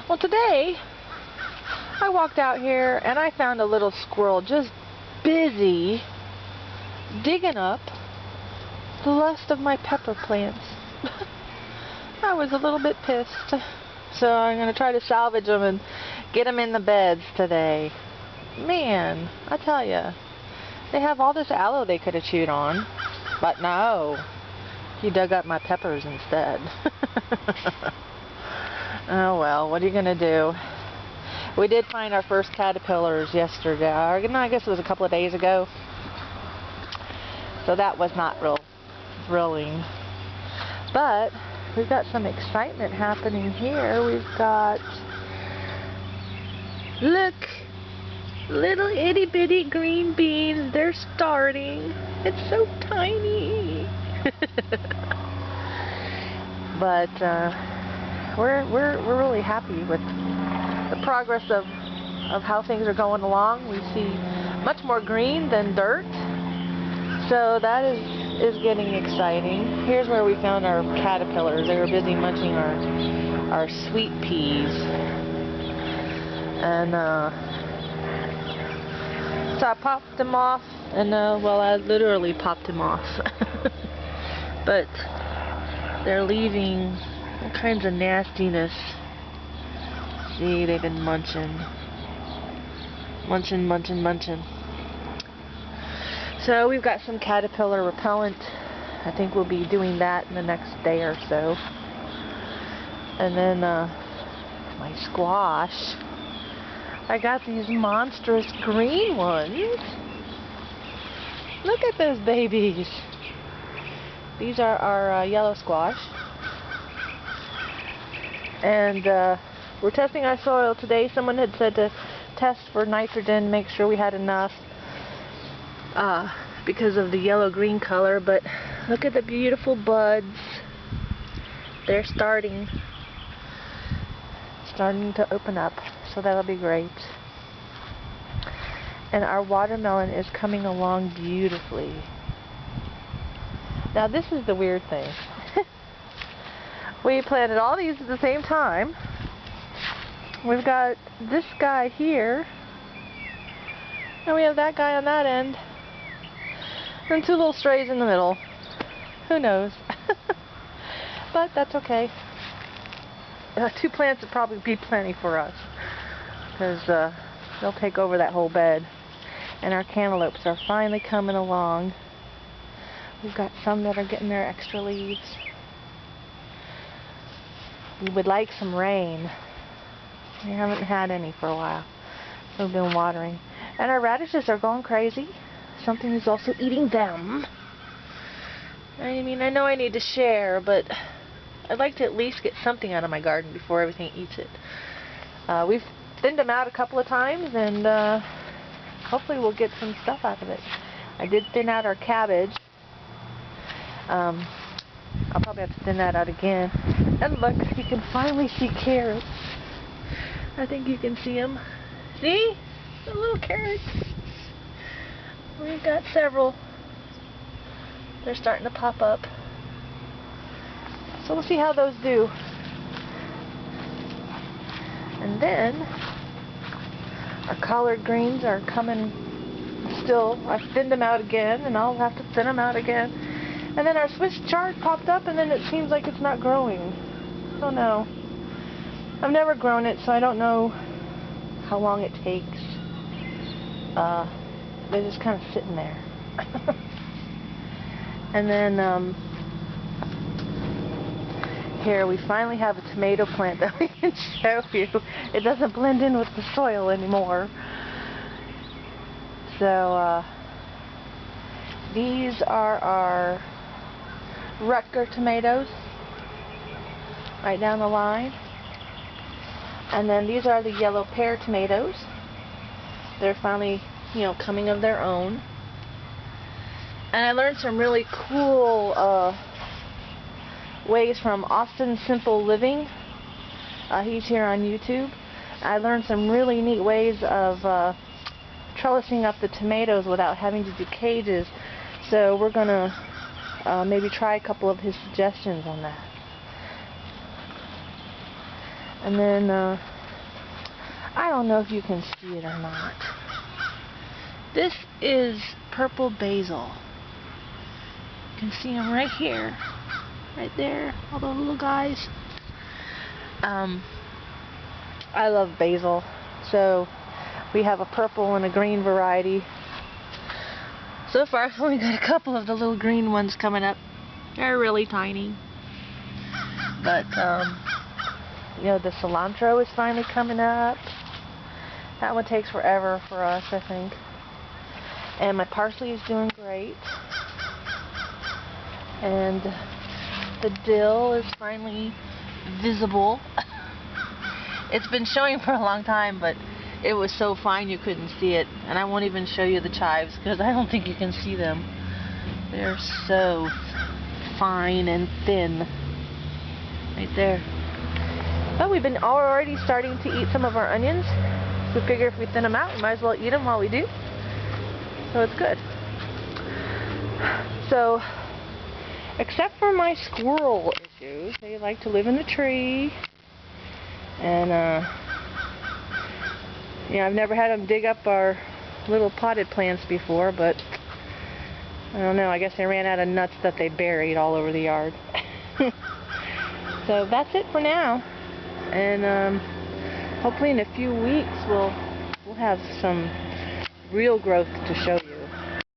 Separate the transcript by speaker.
Speaker 1: Well, today I walked out here and I found a little squirrel just busy digging up the rest of my pepper plants. I was a little bit pissed, so I'm going to try to salvage them and get them in the beds today. Man, I tell you, they have all this aloe they could have chewed on, but no, he dug up my peppers instead. Oh well, what are you going to do? We did find our first caterpillars yesterday, or no, I guess it was a couple of days ago, so that was not real thrilling. But we've got some excitement happening here. We've got, look, little itty bitty green beans. They're starting. It's so tiny. But we're really happy with the progress of how things are going along. We see much more green than dirt, so that is getting exciting. Here's where we found our caterpillars. They were busy munching our sweet peas, and so I popped them off, and well, I literally popped them off. But they're leaving all kinds of nastiness. See, they've been munching. So we've got some caterpillar repellent. I think we'll be doing that in the next day or so. And then my squash. I got these monstrous green ones. Look at those babies. These are our yellow squash. And we're testing our soil today. Someone had said to test for nitrogen, make sure we had enough because of the yellow-green color. But look at the beautiful buds. They're starting to open up, so that'll be great. And our watermelon is coming along beautifully. Now this is the weird thing. We planted all these at the same time. We've got this guy here, and we have that guy on that end, and two little strays in the middle. Who knows? But that's okay. 2 plants would probably be plenty for us, because they'll take over that whole bed. And our cantaloupes are finally coming along. We've got some that are getting their extra leaves. We would like some rain. We haven't had any for a while, so we've been watering. And our radishes are going crazy. Something is also eating them. I mean, I know I need to share, but I'd like to at least get something out of my garden before everything eats it. We've thinned them out a couple of times, and hopefully we'll get some stuff out of it. I did thin out our cabbage. I'll probably have to thin that out again. And look, you can finally see carrots. I think you can see them. See? The little carrots. We've got several. They're starting to pop up. So we'll see how those do. And then our collard greens are coming still. I thinned them out again, and I'll have to thin them out again. And then our Swiss chard popped up, and then it seems like it's not growing. I don't know. I've never grown it, so I don't know how long it takes. They're just kind of sitting there. And then here we finally have a tomato plant that we can show you. It doesn't blend in with the soil anymore. So these are our Rutger tomatoes, right down the line. And then these are the yellow pear tomatoes. They're finally, coming of their own. And I learned some really cool ways from Austin Simple Living. He's here on YouTube. I learned some really neat ways of trellising up the tomatoes without having to do cages. So we're going to maybe try a couple of his suggestions on that. And then I don't know if you can see it or not. This is purple basil. You can see them right here. Right there. All the little guys. I love basil. So we have a purple and a green variety. So far I've only got a couple of the little green ones coming up. They're really tiny. But, you know, the cilantro is finally coming up. That one takes forever for us, I think. And my parsley is doing great. And the dill is finally visible. It's been showing for a long time, but it was so fine you couldn't see it. And I won't even show you the chives because I don't think you can see them. They're so fine and thin. Right there. But we've been already starting to eat some of our onions. So we figure if we thin them out, we might as well eat them while we do. So it's good. So, except for my squirrel issues, they like to live in the tree. And, you know, I've never had them dig up our little potted plants before, but I don't know, I guess they ran out of nuts that they buried all over the yard. So that's it for now. And hopefully in a few weeks we'll have some real growth to show you.